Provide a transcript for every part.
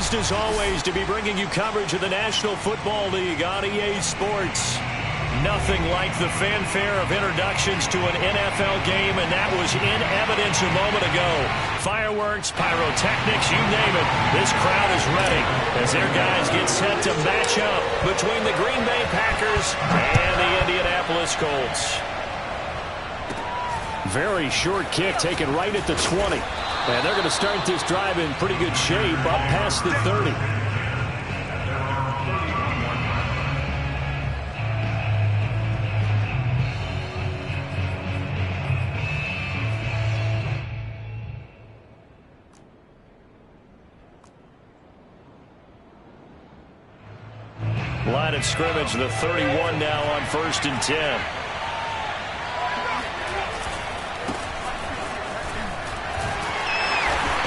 pleased as always to be bringing you coverage of the National Football League on EA Sports. Nothing like the fanfare of introductions to an NFL game, and that was in evidence a moment ago. Fireworks, pyrotechnics, you name it. This crowd is ready as their guys get set to match up between the Green Bay Packers and the Indianapolis Colts. Very short kick taken right at the 20. And they're going to start this drive in pretty good shape up past the 30. Line of scrimmage, the 31 now on 1st and 10.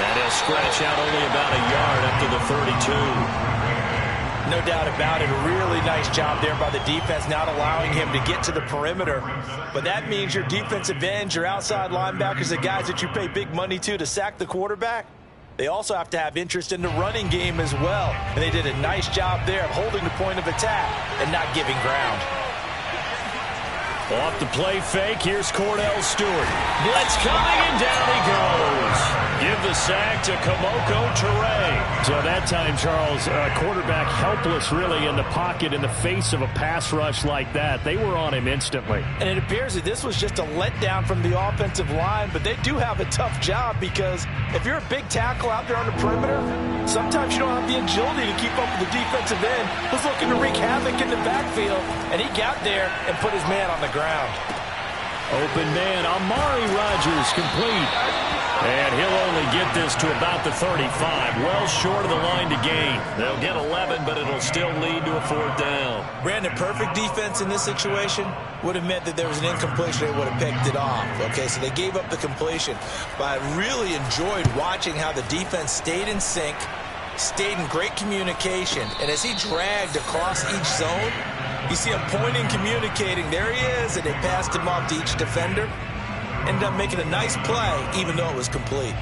And he'll scratch out only about a yard up to the 32. No doubt about it. A really nice job there by the defense, not allowing him to get to the perimeter. But that means your defensive ends, your outside linebackers, the guys that you pay big money to sack the quarterback, they also have to have interest in the running game as well. And they did a nice job there of holding the point of attack and not giving ground. Off the play fake, here's Cordell Stewart. Blitz coming, and down he goes. Give the sack to Kamoko Toure. So that time, Charles, quarterback helpless really in the pocket in the face of a pass rush like that. They were on him instantly. And it appears that this was just a letdown from the offensive line, but they do have a tough job because if you're a big tackle out there on the perimeter, sometimes you don't have the agility to keep up with the defensive end who's looking to wreak havoc in the backfield, and he got there and put his man on the ground. Open man, Amari Rodgers complete. And he'll only get this to about the 35. Well short of the line to gain. They'll get 11, but it'll still lead to a 4th down. Brandon, perfect defense in this situation would have meant that there was an incompletion. They would have picked it off. Okay, so they gave up the completion. But I really enjoyed watching how the defense stayed in sync, stayed in great communication. And as he dragged across each zone, you see him pointing, communicating. There he is, and they passed him off to each defender. Ended up making a nice play, even though it was complete.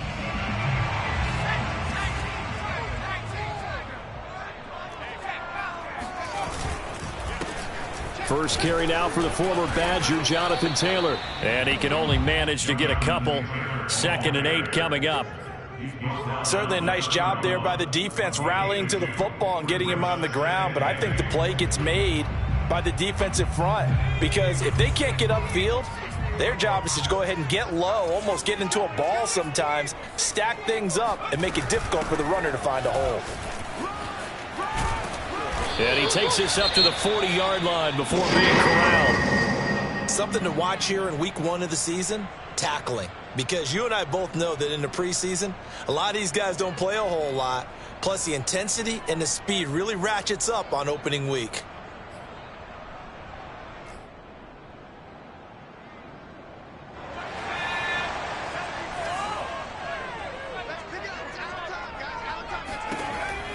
First carry now for the former Badger, Jonathan Taylor. And he can only manage to get a couple. 2nd and 8 coming up. Certainly a nice job there by the defense, rallying to the football and getting him on the ground. But I think the play gets made by the defensive front, because if they can't get upfield, their job is to go ahead and get low, almost get into a ball sometimes, stack things up, and make it difficult for the runner to find a hole. And he takes this up to the 40-yard line before being corralled. Something to watch here in week 1 of the season, tackling. Because you and I both know that in the preseason, a lot of these guys don't play a whole lot. Plus, the intensity and the speed really ratchets up on opening week.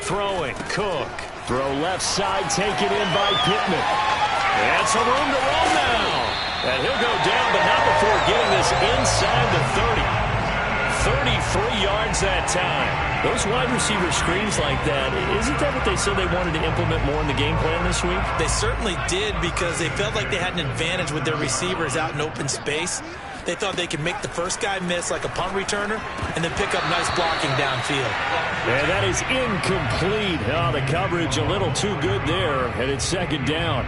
Throwing, Cook. Throw left side, taken in by Pittman. And some room to run now. And he'll go down, but not before getting this inside the 30. 33 yards that time. Those wide receiver screens like that, isn't that what they said they wanted to implement more in the game plan this week? They certainly did, because they felt like they had an advantage with their receivers out in open space. They thought they could make the first guy miss like a punt returner and then pick up nice blocking downfield. And that is incomplete. Oh, the coverage a little too good there, and it's 2nd down.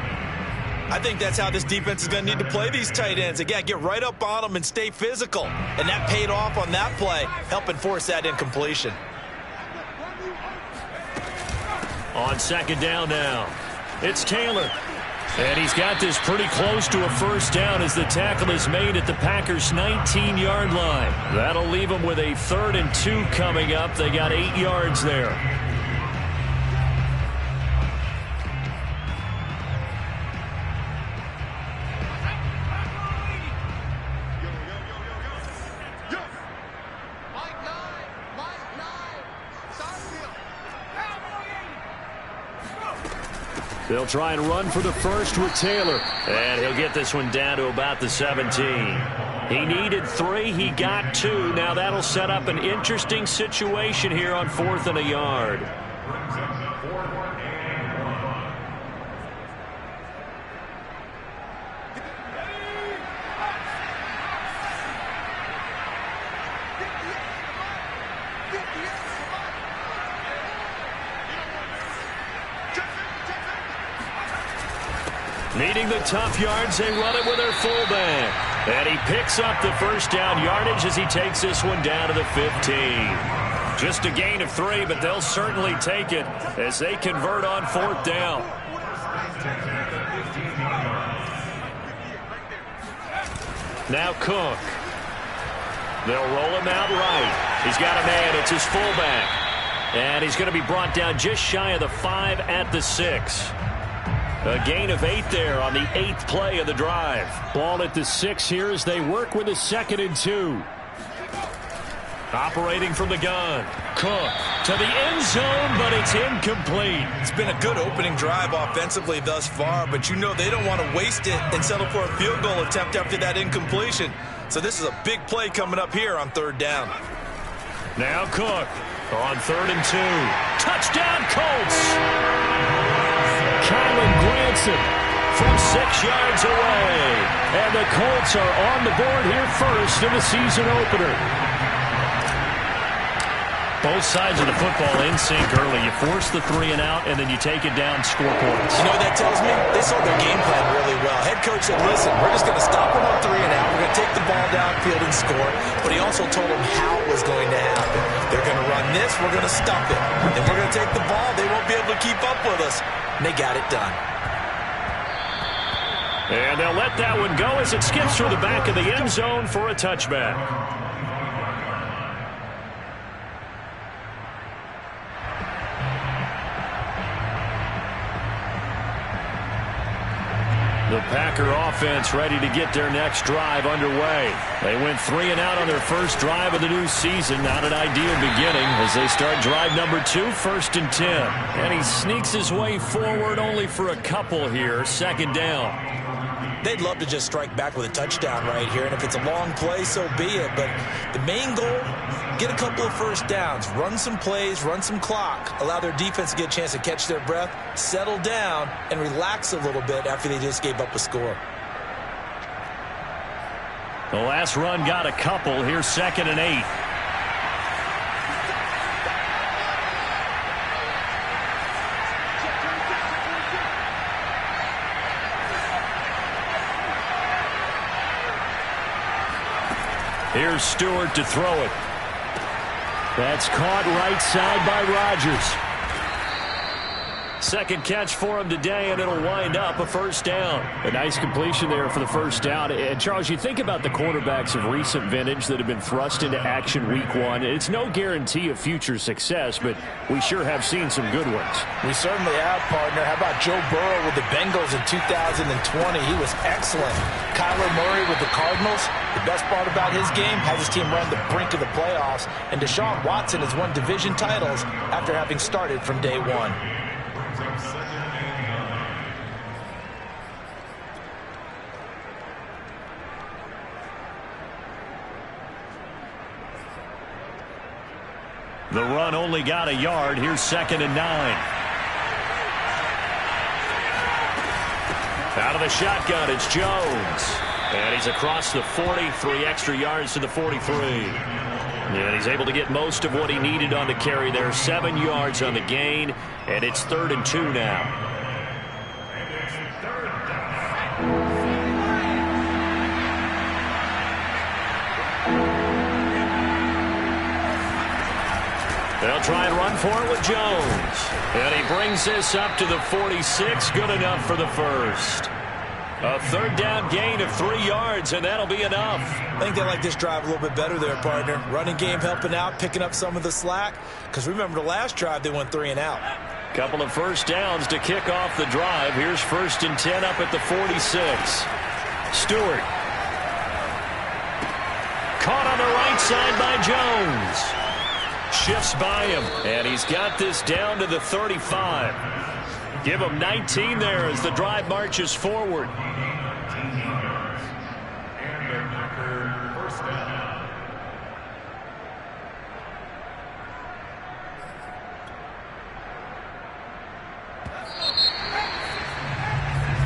I think that's how this defense is going to need to play these tight ends. They got to get right up on them and stay physical. And that paid off on that play, helping force that incompletion. On 2nd down now, it's Taylor. And he's got this pretty close to a 1st down as the tackle is made at the Packers' 19-yard line. That'll leave them with a 3rd and 2 coming up. They got 8 yards there. They'll try and run for the first with Taylor. And he'll get this one down to about the 17. He needed 3. He got 2. Now that'll set up an interesting situation here on 4th and a yard. Needing the tough yards, they run it with their fullback. And he picks up the first down yardage as he takes this one down to the 15. Just a gain of 3, but they'll certainly take it as they convert on 4th down. Now Cook. They'll roll him out right. He's got a man. It's his fullback. And he's going to be brought down just shy of the 5 at the 6. A gain of 8 there on the 8th play of the drive. Ball at the 6 here as they work with a 2nd and 2. Operating from the gun. Cook to the end zone, but it's incomplete. It's been a good opening drive offensively thus far, but you know they don't want to waste it and settle for a field goal attempt after that incompletion. So this is a big play coming up here on 3rd down. Now Cook on 3rd and 2. Touchdown Colts! Kylan Granson from 6 yards away. And the Colts are on the board here first in the season opener. Both sides of the football in sync early. You force the 3 and out, and then you take it down, score points. You know what that tells me? They saw their game plan really well. Head coach said, listen, we're just going to stop them on 3 and out. We're going to take the ball downfield and score. But he also told them how it was going to happen. They're going to run this. We're going to stop it. Then we're going to take the ball. They won't be able to keep up with us. And they got it done. And they'll let that one go as it skips through the back of the end zone for a touchback. The Packer offense ready to get their next drive underway. They went 3 and out on their first drive of the new season. Not an ideal beginning as they start drive number 2, 1st and 10. And he sneaks his way forward only for a couple here. 2nd down. They'd love to just strike back with a touchdown right here. And if it's a long play, so be it. But the main goal, get a couple of first downs. Run some plays, run some clock. Allow their defense to get a chance to catch their breath, settle down, and relax a little bit after they just gave up a score. The last run got a couple. Here's 2nd and 8. Here's Stewart to throw it. That's caught right side by Rodgers. Second catch for him today, and it'll wind up a first down. A nice completion there for the first down. And, Charles, you think about the quarterbacks of recent vintage that have been thrust into action week 1. It's no guarantee of future success, but we sure have seen some good ones. We certainly have, partner. How about Joe Burrow with the Bengals in 2020? He was excellent. Kyler Murray with the Cardinals. The best part about his game has his team run the brink of the playoffs. And Deshaun Watson has won division titles after having started from day 1. The run only got a yard. Here's 2nd and 9. Out of the shotgun, it's Jones. And he's across the 40, 3 extra yards to the 43. And he's able to get most of what he needed on the carry there. 7 yards on the gain, and it's 3rd and 2 now. They'll try and run for it with Jones. And he brings this up to the 46. Good enough for the first. A 3rd down gain of 3 yards, and that'll be enough. I think they like this drive a little bit better there, partner. Running game helping out, picking up some of the slack. Because remember, the last drive, they went 3 and out. Couple of first downs to kick off the drive. Here's 1st and 10 up at the 46. Stewart. Caught on the right side by Jones. Shifts by him, and he's got this down to the 35. Give him 19 there as the drive marches forward.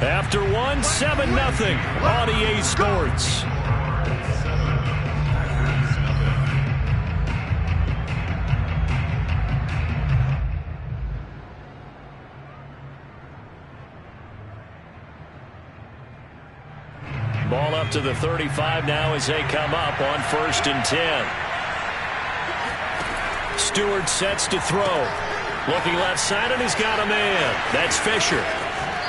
After 1, 7-0 on EA Sports. Ball up to the 35 now as they come up on 1st and 10. Stewart sets to throw. Looking left side, and he's got a man. That's Fisher.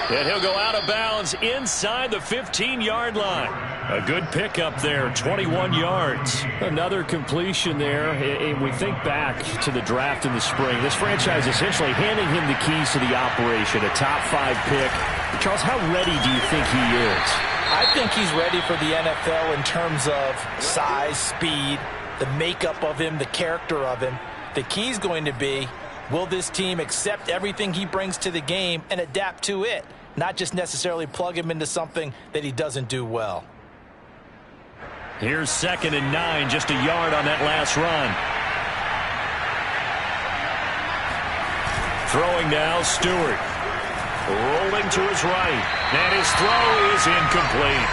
And he'll go out of bounds inside the 15-yard line. A good pickup there, 21 yards. Another completion there. And we think back to the draft in the spring. This franchise essentially handing him the keys to the operation, a top 5 pick. Charles, how ready do you think he is? I think he's ready for the NFL in terms of size, speed, the makeup of him, the character of him. The key's going to be, will this team accept everything he brings to the game and adapt to it? Not just necessarily plug him into something that he doesn't do well. Here's 2nd and 9, just a yard on that last run. Throwing now, Stewart. Rolling to his right. And his throw is incomplete.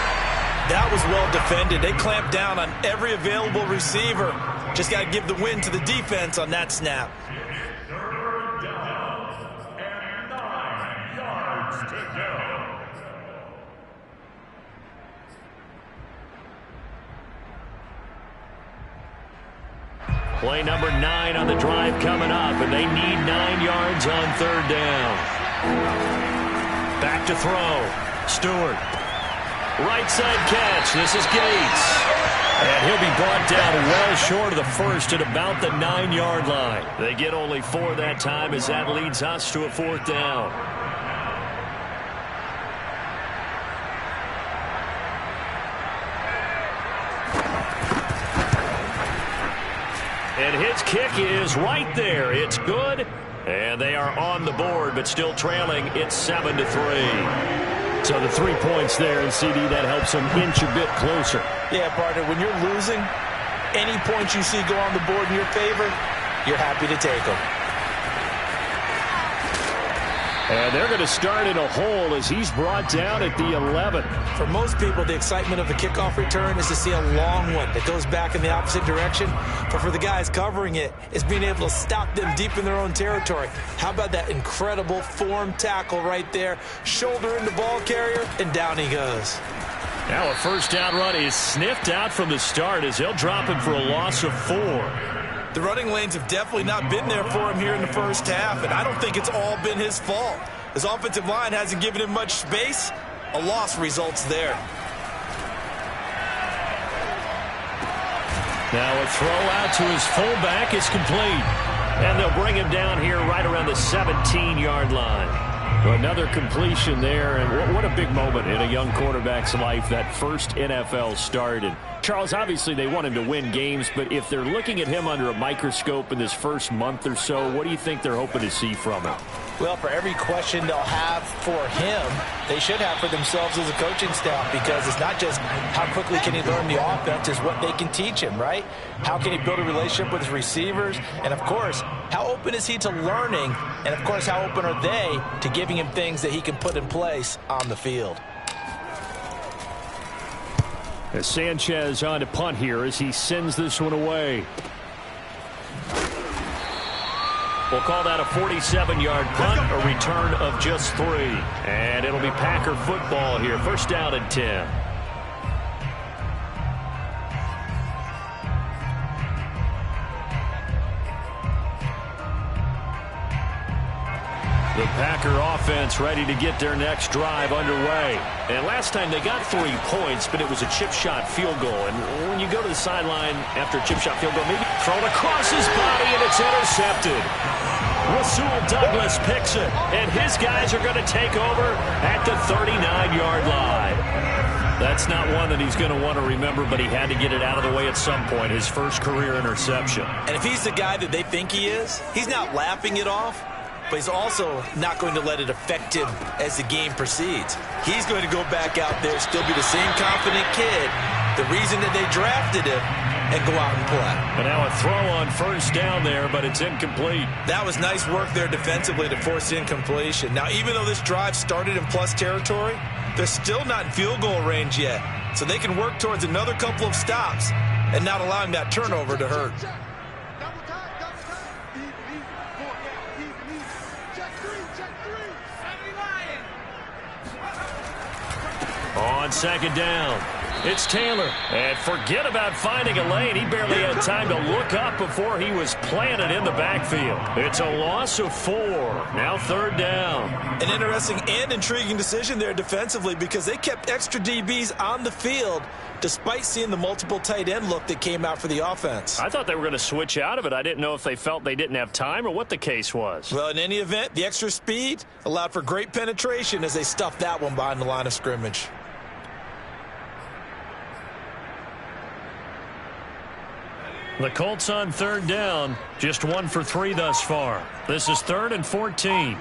That was well defended. They clamped down on every available receiver. Just got to give the win to the defense on that snap. Play number 9 on the drive coming up, and they need 9 yards on 3rd down. Back to throw. Stewart. Right side catch. This is Gates. And he'll be brought down well short of the first at about the 9-yard line. They get only 4 that time as that leads us to a 4th down. And his kick is right there. It's good. And they are on the board, but still trailing. It's 7-3. So the 3 points there, and CD, that helps them inch a bit closer. Yeah, partner, when you're losing, any points you see go on the board in your favor, you're happy to take them. And they're going to start in a hole as he's brought down at the 11. For most people, the excitement of a kickoff return is to see a long one that goes back in the opposite direction. But for the guys covering it, it's being able to stop them deep in their own territory. How about that incredible form tackle right there? Shoulder in the ball carrier, and down he goes. Now a 1st down run is sniffed out from the start as they'll drop him for a loss of 4. The running lanes have definitely not been there for him here in the first half, and I don't think it's all been his fault. His offensive line hasn't given him much space. A loss results there. Now a throw out to his fullback is complete. And they'll bring him down here right around the 17-yard line. Another completion there, and what a big moment in a young quarterback's life, that first NFL start. And Charles, obviously they want him to win games, but if they're looking at him under a microscope in this first month or so, what do you think they're hoping to see from him? Well, for every question they'll have for him, they should have for themselves as a coaching staff, because it's not just how quickly can he learn the offense, it's what they can teach him, right? How can he build a relationship with his receivers? And, of course, how open is he to learning? And, of course, how open are they to giving him things that he can put in place on the field? As Sanchez on to punt here as he sends this one away. We'll call that a 47-yard punt, a return of just 3. And it'll be Packer football here. 1st down and 10. The Packer offense ready to get their next drive underway. And last time they got 3 points, but it was a chip shot field goal. And when you go to the sideline after a chip shot field goal, maybe thrown across his body and it's intercepted. Rasul Douglas picks it, and his guys are going to take over at the 39-yard line. That's not one that he's going to want to remember, but he had to get it out of the way at some point, his first career interception. And if he's the guy that they think he is, he's not laughing it off, but he's also not going to let it affect him as the game proceeds. He's going to go back out there, still be the same confident kid, the reason that they drafted him, and go out and play. And now a throw on 1st down there, but it's incomplete. That was nice work there defensively to force incompletion. Now, even though this drive started in plus territory, they're still not in field goal range yet. So they can work towards another couple of stops and not allowing that turnover to hurt. On 2nd down, It's Taylor. And forget about finding a lane. He barely had time to look up before he was planted in the backfield. It's a loss of 4. Now 3rd down. An interesting and intriguing decision there defensively because they kept extra DBs on the field despite seeing the multiple tight end look that came out for the offense. I thought they were going to switch out of it. I didn't know if they felt they didn't have time or what the case was. Well, in any event, the extra speed allowed for great penetration as they stuffed that one behind the line of scrimmage. The Colts on 3rd down, just 1 for 3 thus far. This is 3rd and 14.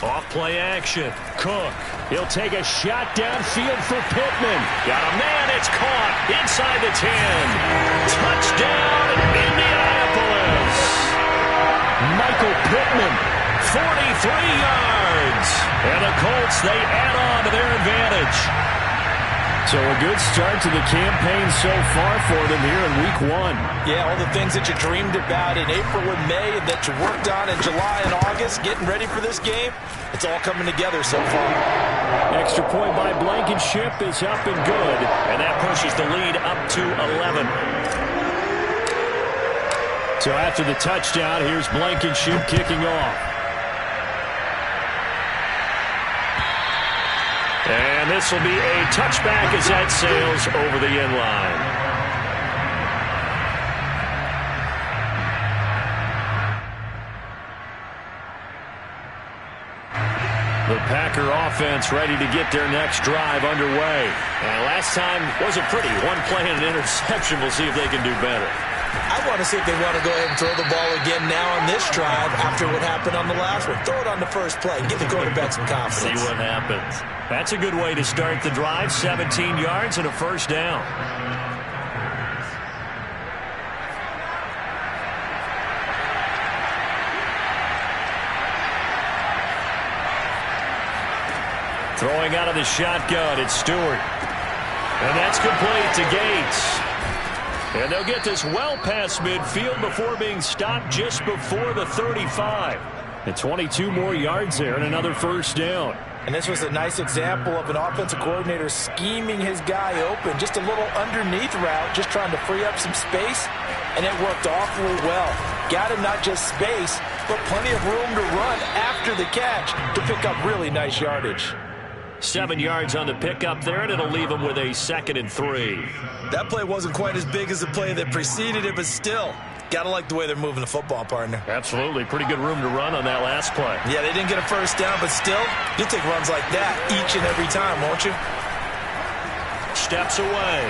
Off play action. Cook. He'll take a shot downfield for Pittman. Got a man. It's caught inside the 10. Touchdown, Indianapolis. Michael Pittman, 43 yards. And the Colts, they add on to their advantage. So a good start to the campaign so far for them here in Week 1. Yeah, all the things that you dreamed about in April and May and that you worked on in July and August, getting ready for this game, it's all coming together so far. Extra point by Blankenship is up and good, and that pushes the lead up to 11. So after the touchdown, here's Blankenship kicking off. And this will be a touchback as that sails over the end line. The Packer offense ready to get their next drive underway. And last time wasn't pretty. One play and an interception. We'll see if they can do better. I want to see if they want to go ahead and throw the ball again now on this drive after what happened on the last one. Throw it on the first play and give the quarterback some confidence. See what happens. That's a good way to start the drive. 17 yards and a first down. Throwing out of the shotgun, it's Stewart. And that's complete to Gates. And they'll get this well past midfield before being stopped just before the 35. And 22 more yards there and another first down. And this was a nice example of an offensive coordinator scheming his guy open. Just a little underneath route, just trying to free up some space. And it worked awfully well. Got him not just space, but plenty of room to run after the catch to pick up really nice yardage. 7 yards on the pickup there, and it'll leave him with a 2nd and 3. That play wasn't quite as big as the play that preceded it, but still, got to like the way they're moving the football, partner. Absolutely. Pretty good room to run on that last play. Yeah, they didn't get a first down, but still, you'll take runs like that each and every time, won't you? Steps away.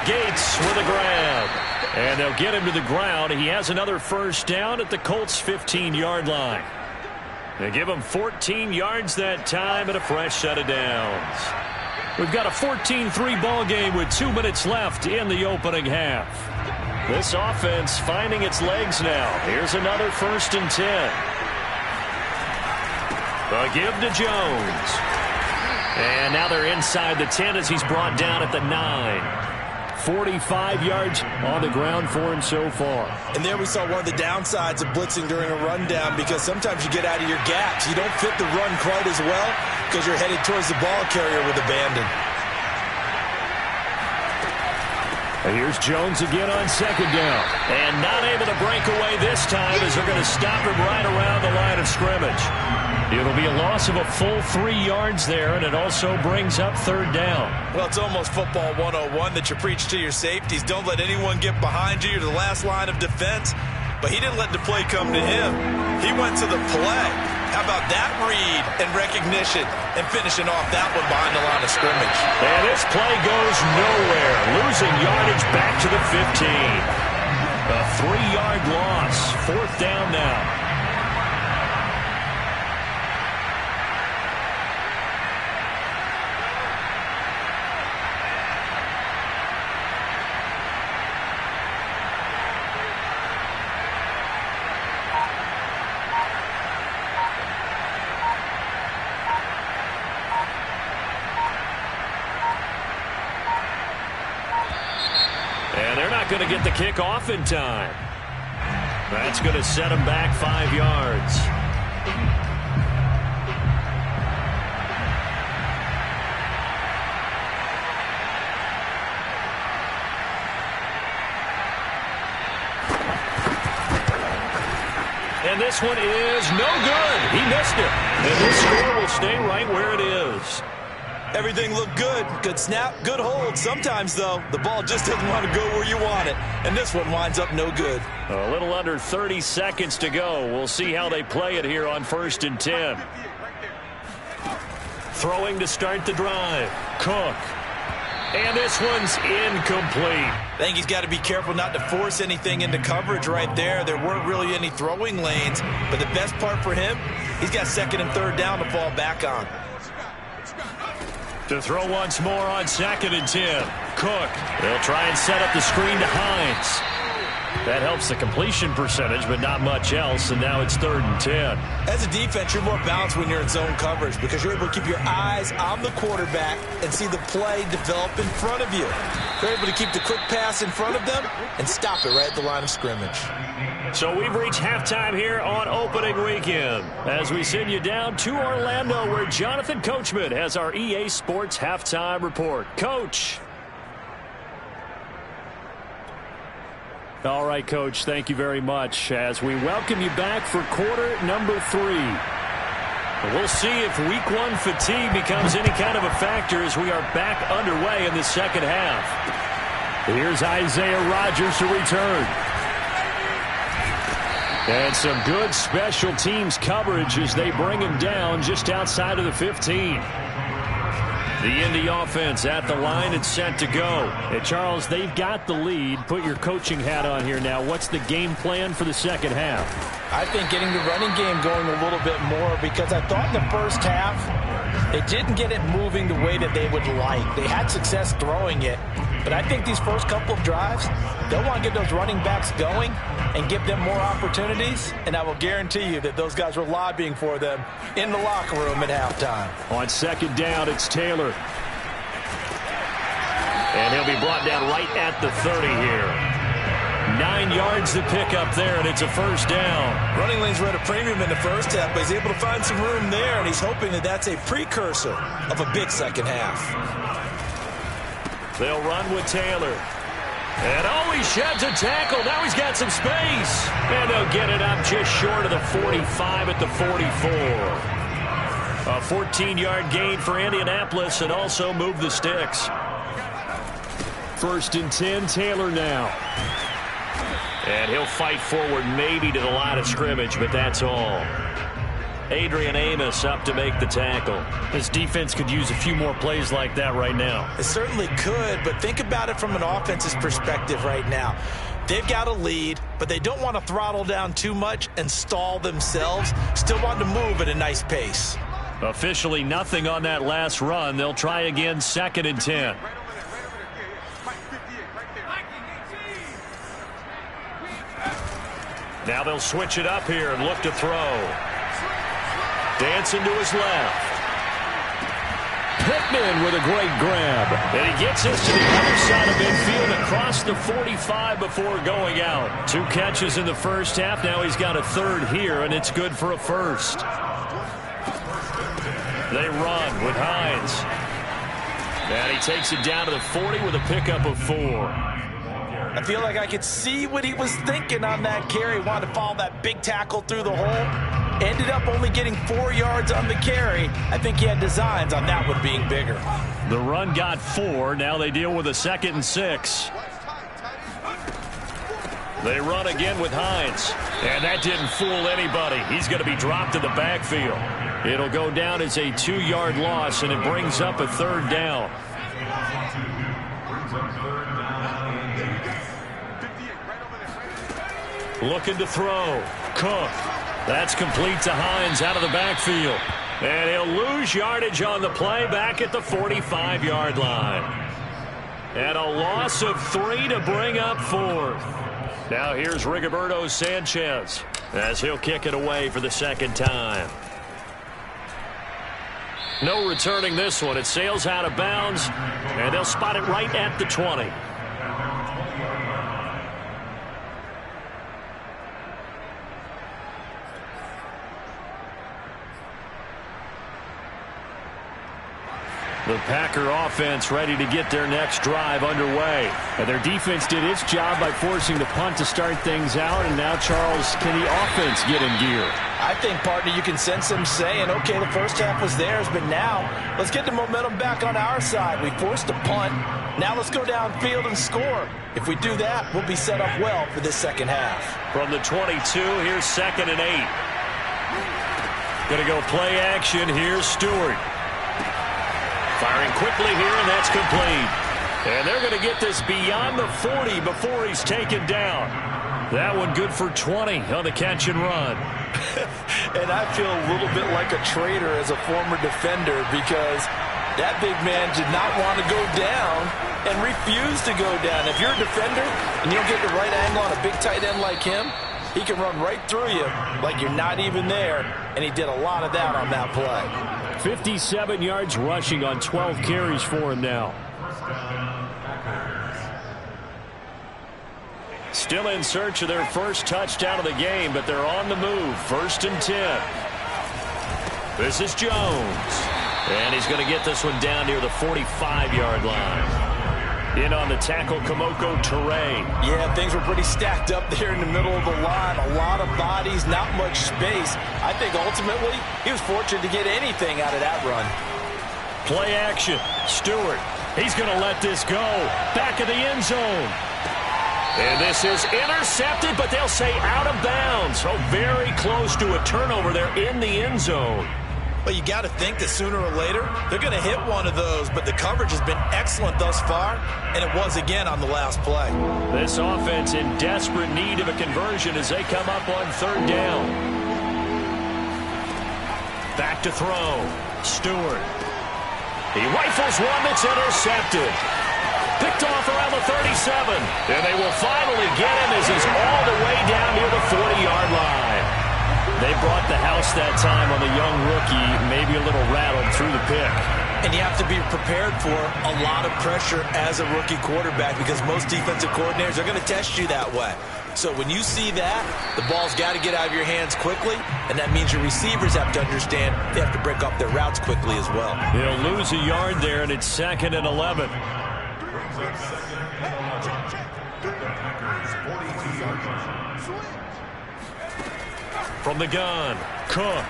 Gates with a grab. And they'll get him to the ground. He has another first down at the Colts' 15-yard line. They give him 14 yards that time and a fresh set of downs. We've got a 14-3 ball game with 2 minutes left in the opening half. This offense finding its legs now. Here's another 1st and 10. A give to Jones. And now they're inside the 10 as he's brought down at the 9. 45 yards on the ground for him so far. And there we saw one of the downsides of blitzing during a rundown because sometimes you get out of your gaps. You don't fit the run quite as well because you're headed towards the ball carrier with abandon. And here's Jones again on 2nd down. And not able to break away this time as they're going to stop him right around the line of scrimmage. It'll be a loss of a full 3 yards there, and it also brings up 3rd down. Well, it's almost football 101 that you preach to your safeties. Don't let anyone get behind you. You're the last line of defense. But he didn't let the play come to him. He went to the play. How about that read and recognition and finishing off that one behind the line of scrimmage? And this play goes nowhere. Losing yardage back to the 15. A 3-yard loss. 4th down now. Going to get the kick off in time. That's going to set him back 5 yards. And this one is no good. He missed it. And this score will stay right where it is. Everything looked good. Good snap, good hold. Sometimes, though, the ball just doesn't want to go where you want it. And this one winds up no good. A little under 30 seconds to go. We'll see how they play it here on 1st and 10. Throwing to start the drive. Cook. And this one's incomplete. I think he's got to be careful not to force anything into coverage right there. There weren't really any throwing lanes. But the best part for him, he's got 2nd and 3rd down to fall back on. To throw once more on 2nd and 10. Cook. They'll try and set up the screen to Hines. That helps the completion percentage, but not much else, and now it's 3rd and 10. As a defense, you're more balanced when you're in zone coverage because you're able to keep your eyes on the quarterback and see the play develop in front of you. You're able to keep the quick pass in front of them and stop it right at the line of scrimmage. So we've reached halftime here on opening weekend as we send you down to Orlando where Jonathan Coachman has our EA Sports halftime report. Coach. All right, Coach, thank you very much as we welcome you back for quarter number 3. We'll see if week 1 fatigue becomes any kind of a factor as we are back underway in the second half. Here's Isaiah Rodgers to return. And some good special teams coverage as they bring him down just outside of the 15. The Indy offense at the line and set to go. And Charles, they've got the lead. Put your coaching hat on here now. What's the game plan for the second half? I think getting the running game going a little bit more because I thought in the first half they didn't get it moving the way that they would like. They had success throwing it. But I think these first couple of drives, they'll want to get those running backs going and give them more opportunities. And I will guarantee you that those guys were lobbying for them in the locker room at halftime. On 2nd down, it's Taylor. And he'll be brought down right at the 30 here. 9 yards to pick up there, and it's a 1st down. Running lanes were at a premium in the first half, but he's able to find some room there, and he's hoping that that's a precursor of a big second half. They'll run with Taylor. And he sheds a tackle. Now he's got some space. And they'll get it up just short of the 45 at the 44. A 14-yard gain for Indianapolis and also move the sticks. 1st and 10, Taylor now. And he'll fight forward maybe to the line of scrimmage, but that's all. Adrian Amos up to make the tackle. This defense could use a few more plays like that right now. It certainly could, but think about it from an offense's perspective right now. They've got a lead, but they don't want to throttle down too much and stall themselves. Still want to move at a nice pace. Officially nothing on that last run. They'll try again 2nd and 10. Now they'll switch it up here and look to throw. Dancing to his left. Pittman with a great grab. And he gets this to the other side of midfield across the 45 before going out. 2 catches in the first half. Now he's got a 3rd here, and it's good for a 1st. They run with Hines. And he takes it down to the 40 with a pickup of 4. I feel like I could see what he was thinking on that carry. Wanted to follow that big tackle through the hole. Ended up only getting 4 yards on the carry. I think he had designs on that one being bigger. The run got 4. Now they deal with a 2nd and 6. They run again with Hines. And that didn't fool anybody. He's going to be dropped in the backfield. It'll go down as a 2-yard loss, and it brings up a 3rd down. Looking to throw. Cook. That's complete to Hines out of the backfield. And he'll lose yardage on the play back at the 45-yard line. And a loss of 3 to bring up 4th. Now here's Rigoberto Sanchez as he'll kick it away for the 2nd time. No returning this one. It sails out of bounds, and they'll spot it right at the 20. The Packer offense ready to get their next drive underway. And their defense did its job by forcing the punt to start things out. And now, Charles, can the offense get in gear? I think, partner, you can sense them saying, okay, the first half was theirs, but now let's get the momentum back on our side. We forced a punt. Now let's go downfield and score. If we do that, we'll be set up well for this second half. From the 22, here's 2nd and 8. Going to go play action. Here's Stewart. Firing quickly here, and that's complete. And they're going to get this beyond the 40 before he's taken down. That one good for 20 on the catch and run. And I feel a little bit like a traitor as a former defender because that big man did not want to go down and refused to go down. If you're a defender and you don't get the right angle on a big tight end like him, he can run right through you like you're not even there, and he did a lot of that on that play. 57 yards rushing on 12 carries for him now. Still in search of their first touchdown of the game, but they're on the move. 1st and 10. This is Jones. And he's going to get this one down near the 45-yard line. In on the tackle, Kamoko Toure. Yeah, things were pretty stacked up there in the middle of the line. A lot of bodies, not much space. I think ultimately he was fortunate to get anything out of that run. Play action. Stewart. He's going to let this go. Back of the end zone. And this is intercepted, but they'll say out of bounds. So very close to a turnover there in the end zone. Well, you got to think that sooner or later they're going to hit one of those, but the coverage has been excellent thus far, and it was again on the last play. This offense in desperate need of a conversion as they come up on 3rd down. Back to throw. Stewart. He rifles one that's intercepted. Picked off around the 37. And they will finally get him as he's all the way down near the 40-yard line. They brought the house that time on the young rookie, maybe a little rattled through the pick. And you have to be prepared for a lot of pressure as a rookie quarterback because most defensive coordinators are going to test you that way. So when you see that, the ball's got to get out of your hands quickly, and that means your receivers have to understand they have to break off their routes quickly as well. They'll lose a yard there, and it's 2nd and 11. From the gun, Cook.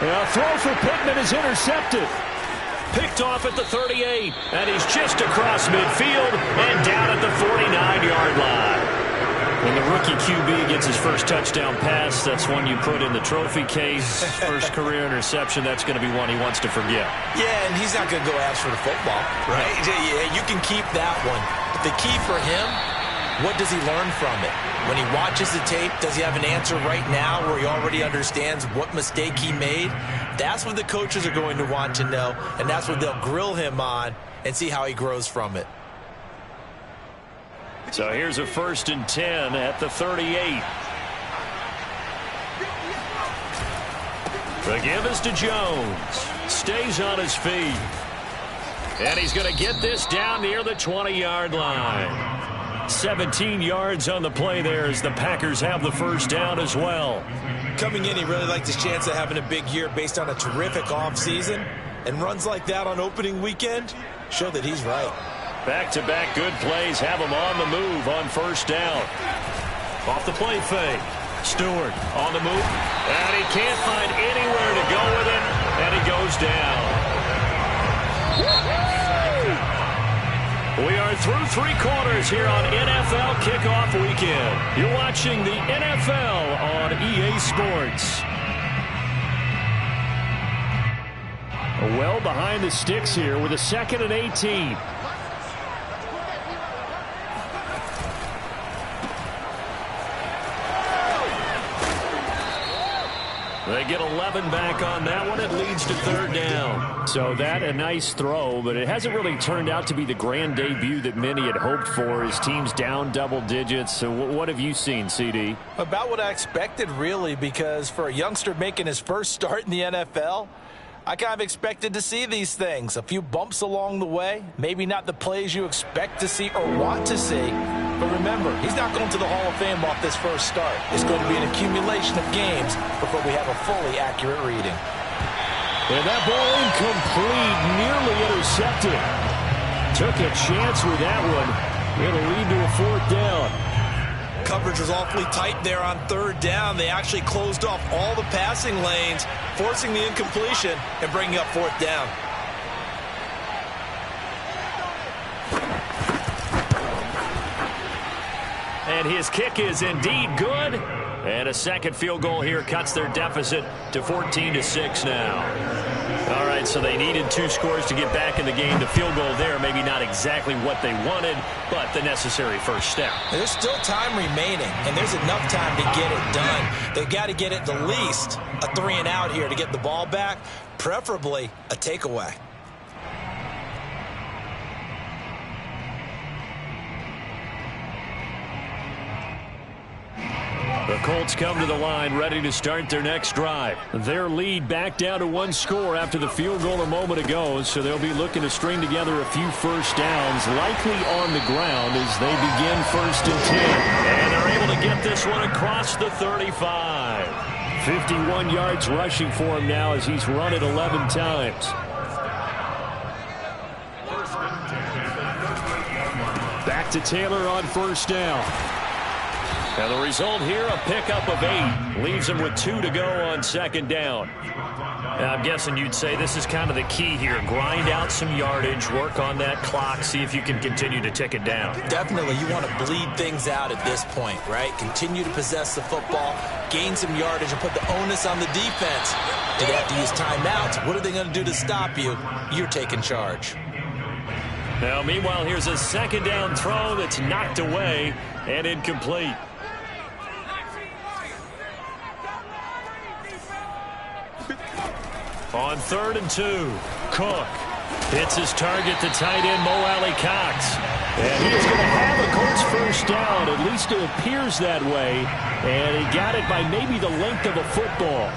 A throw for Pittman is intercepted. Picked off at the 38, and he's just across midfield and down at the 49-yard line. When the rookie QB gets his first touchdown pass, that's one you put in the trophy case. First career interception, that's going to be one he wants to forget. Yeah, and he's not going to go ask for the football, right? Yeah, you can keep that one. But the key for him, what does he learn from it? When he watches the tape, does he have an answer right now where he already understands what mistake he made? That's what the coaches are going to want to know, and that's what they'll grill him on and see how he grows from it. So here's a 1st and 10 at the 38. The give is to Jones. Stays on his feet. And he's going to get this down near the 20-yard line. 17 yards on the play there as the Packers have the first down as well. Coming in, he really liked his chance of having a big year based on a terrific offseason. And runs like that on opening weekend show that he's right. Back-to-back good plays have him on the move on 1st down. Off the play fake. Stewart on the move. And he can't find anywhere to go with it. And he goes down. We are through 3 quarters here on NFL Kickoff Weekend. You're watching the NFL on EA Sports. Well behind the sticks here with a 2nd and 18. They get 11 back on that one. It leads to 3rd down. So that a nice throw, but it hasn't really turned out to be the grand debut that many had hoped for. His team's down double digits. So what have you seen, CD? About what I expected, really, because for a youngster making his first start in the NFL, I kind of expected to see these things. A few bumps along the way, maybe not the plays you expect to see or want to see. But remember, he's not going to the Hall of Fame off this first start. It's going to be an accumulation of games before we have a fully accurate reading. And that ball incomplete, nearly intercepted. Took a chance with that one. It'll lead to a 4th down. Coverage was awfully tight there on 3rd down. They actually closed off all the passing lanes, forcing the incompletion and bringing up 4th down. And his kick is indeed good. And a second field goal here cuts their deficit to 14-6 now. All right, so they needed 2 scores to get back in the game. The field goal there, maybe not exactly what they wanted, but the necessary first step. There's still time remaining, and there's enough time to get it done. They've got to get it the least a 3-and-out here to get the ball back, preferably a takeaway. The Colts come to the line ready to start their next drive. Their lead back down to 1 score after the field goal a moment ago, so they'll be looking to string together a few first downs, likely on the ground as they begin 1st and 10. And they're able to get this one across the 35. 51 yards rushing for him now as he's run it 11 times. Back to Taylor on 1st down. And the result here, a pickup of 8. Leaves him with 2 to go on 2nd down. Now, I'm guessing you'd say this is kind of the key here. Grind out some yardage, work on that clock, see if you can continue to tick it down. Definitely, you want to bleed things out at this point, right? Continue to possess the football, gain some yardage, and put the onus on the defense. Do they have to use timeouts? What are they going to do to stop you? You're taking charge. Now, meanwhile, here's a 2nd down throw that's knocked away and incomplete. On 3rd and 2, Cook hits his target, the tight end, Mo Alley-Cox. And he is going to have a Colts first down. At least it appears that way. And he got it by maybe the length of a football.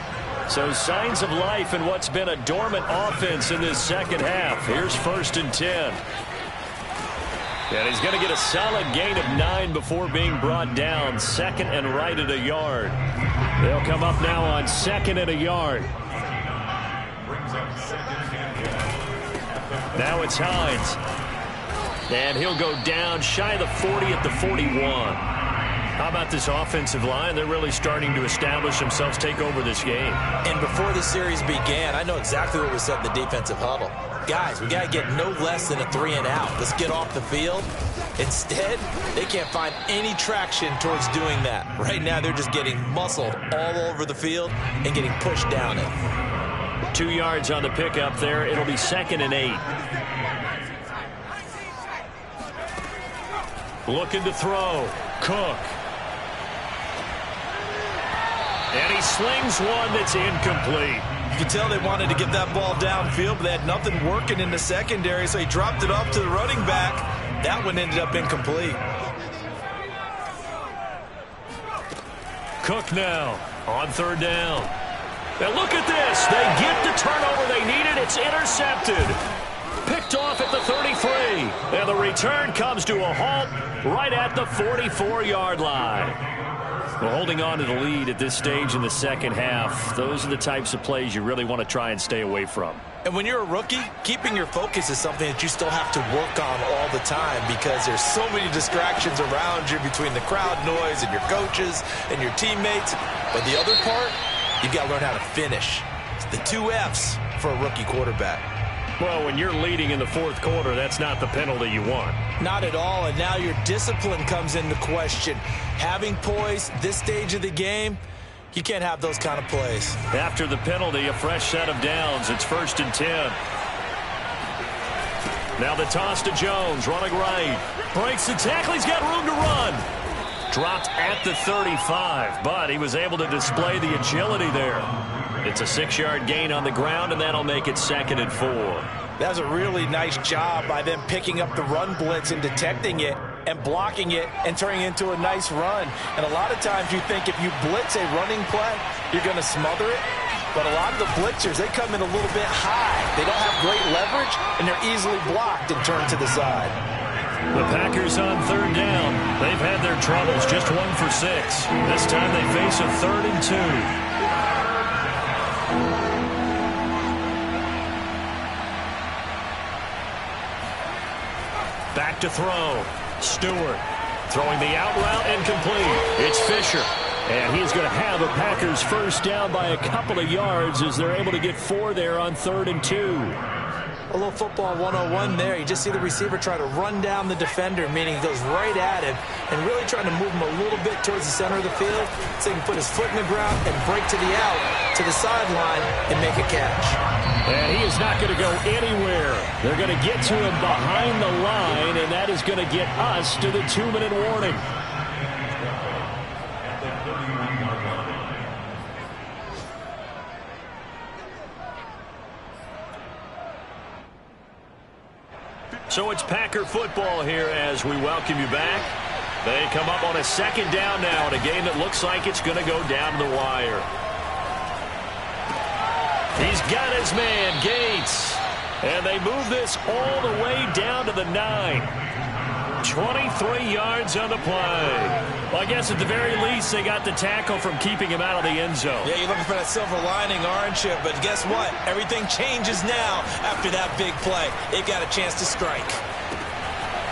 So signs of life in what's been a dormant offense in this second half. Here's 1st and 10. And he's going to get a solid gain of 9 before being brought down. 2nd and right at a yard. They'll come up now on 2nd and a yard. Now it's Hines. And he'll go down shy of the 40 at the 41. How about this offensive line? They're really starting to establish themselves, take over this game. And before the series began, I know exactly what was said in the defensive huddle. Guys, we got to get no less than a 3-and-out. Let's get off the field. Instead, they can't find any traction towards doing that. Right now, they're just getting muscled all over the field and getting pushed down it. 2 yards on the pickup there. It'll be 2nd and 8. Looking to throw. Cook. And he slings one that's incomplete. You can tell they wanted to get that ball downfield, but they had nothing working in the secondary, so he dropped it off to the running back. That one ended up incomplete. Cook now on 3rd down. And look at this. They get the turnover they needed. It's intercepted. Picked off at the 33. And the return comes to a halt right at the 44-yard line. Well, holding on to the lead at this stage in the second half, those are the types of plays you really want to try and stay away from. And when you're a rookie, keeping your focus is something that you still have to work on all the time because there's so many distractions around you between the crowd noise and your coaches and your teammates. But the other part, you've got to learn how to finish. It's the 2 F's for a rookie quarterback. Well, when you're leading in the 4th quarter, that's not the penalty you want. Not at all, and now your discipline comes into question. Having poise this stage of the game, you can't have those kind of plays. After the penalty, a fresh set of downs. It's 1st and 10. Now the toss to Jones, running right. Breaks the tackle, he's got room to run. Dropped at the 35, but he was able to display the agility there. It's a 6-yard gain on the ground, and that'll make it 2nd and 4. That was a really nice job by them picking up the run blitz and detecting it and blocking it and turning it into a nice run. And a lot of times you think if you blitz a running play, you're going to smother it. But a lot of the blitzers, they come in a little bit high. They don't have great leverage, and they're easily blocked and turned to the side. The Packers on 3rd down. They've had their troubles, just 1 for 6. This time they face a 3rd and 2. Back to throw. Stewart throwing the out route and complete. It's Fisher. And he's going to have a Packers first down by a couple of yards as they're able to get 4 there on 3rd and 2. A little football 101 there. You just see the receiver try to run down the defender, meaning he goes right at him and really trying to move him a little bit towards the center of the field so he can put his foot in the ground and break to the out, to the sideline, and make a catch. And he is not going to go anywhere. They're going to get to him behind the line, and that is going to get us to the 2-minute warning. So it's Packer football here as we welcome you back. They come up on a 2nd down now in a game that looks like it's going to go down the wire. He's got his man, Gates. And they move this all the way down to the 9. 23 yards on the play. Well, I guess at the very least they got the tackle from keeping him out of the end zone. Yeah, you're looking for that silver lining, aren't you? But guess what? Everything changes now after that big play. They've got a chance to strike.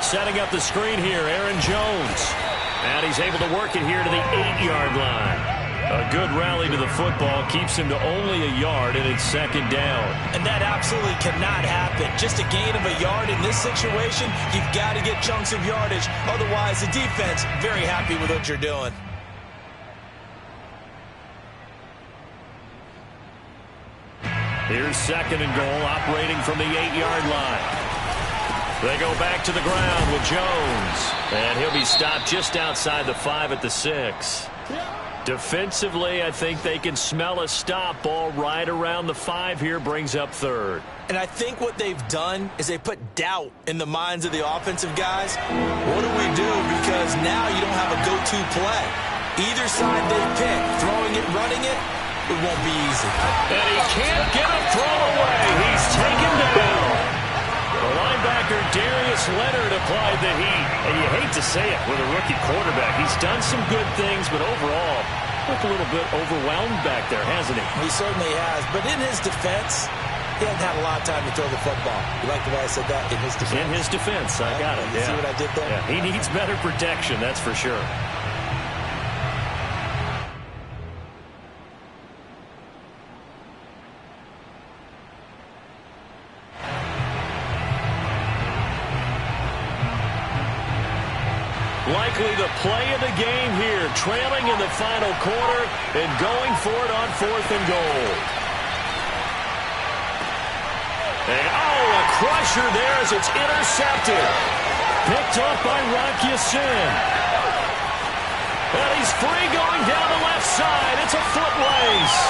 Setting up the screen here, Aaron Jones. And he's able to work it here to the 8-yard line. A good rally to the football keeps him to only a yard, and it's 2nd down. And that absolutely cannot happen. Just a gain of a yard in this situation, you've got to get chunks of yardage. Otherwise, the defense, very happy with what you're doing. Here's 2nd and goal, operating from the 8-yard line. They go back to the ground with Jones. And he'll be stopped just outside the 5 at the 6. Defensively, I think they can smell a stop. Ball right around the 5 here, brings up 3rd. And I think what they've done is they put doubt in the minds of the offensive guys. What do we do? Because now you don't have a go-to play. Either side they pick, throwing it, running it, it won't be easy. And he can't get a throw away. He's taken down. The linebacker, Darius Leonard, applied the heat. And you hate to say it with a rookie quarterback. He's done some good things, but overall, looked a little bit overwhelmed back there, hasn't he? He certainly has. But in his defense, he hasn't had a lot of time to throw the football. You like the way I said that? In his defense. In his defense. I got it. You see what I did there? Yeah, he needs better protection, that's for sure. Likely the play of the game here, trailing in the final quarter and going for it on 4th and goal. And a crusher there as it's intercepted. Picked off by Rock Ya-Sin. And he's free going down the left side. It's a foot race.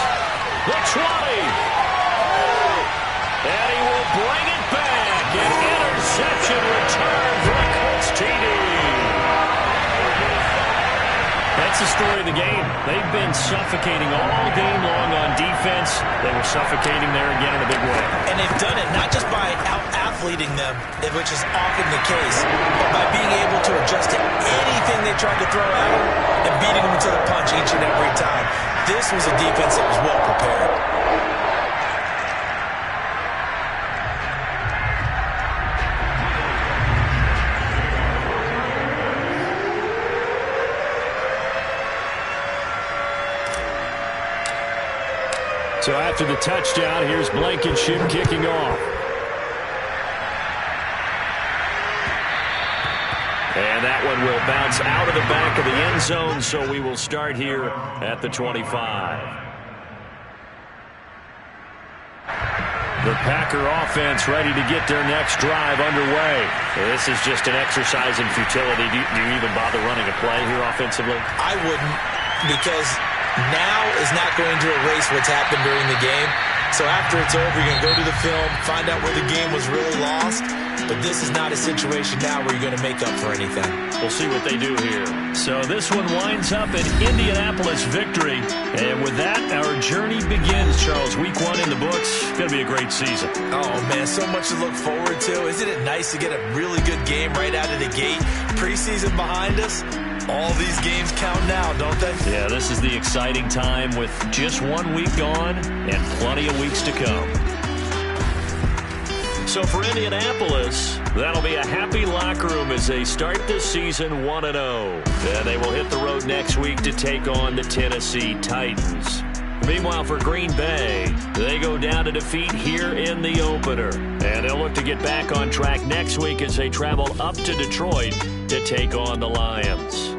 The 20. And he will bring it back. An interception return for the Colts TD. That's the story of the game. They've been suffocating all game long on defense. They were suffocating there again in a big way. And they've done it not just by out-athleting them, which is often the case, but by being able to adjust to anything they tried to throw at them and beating them to the punch each and every time. This was a defense that was well prepared. So after the touchdown, here's Blankenship kicking off. And that one will bounce out of the back of the end zone, so we will start here at the 25. The Packer offense ready to get their next drive underway. This is just an exercise in futility. Do you even bother running a play here offensively? I wouldn't, because now is not going to erase what's happened during the game. So after it's over, you're going to go to the film, find out where the game was really lost. But this is not a situation now where you're going to make up for anything. We'll see what they do here. So this one winds up an Indianapolis victory. And with that, our journey begins, Charles. Week 1 in the books. It's going to be a great season. Oh, man, so much to look forward to. Isn't it nice to get a really good game right out of the gate? Preseason behind us. All these games count now, don't they? Yeah, this is the exciting time with just 1 week gone and plenty of weeks to come. So for Indianapolis, that'll be a happy locker room as they start this season 1-0. And they will hit the road next week to take on the Tennessee Titans. Meanwhile, for Green Bay, they go down to defeat here in the opener. And they'll look to get back on track next week as they travel up to Detroit to take on the Lions.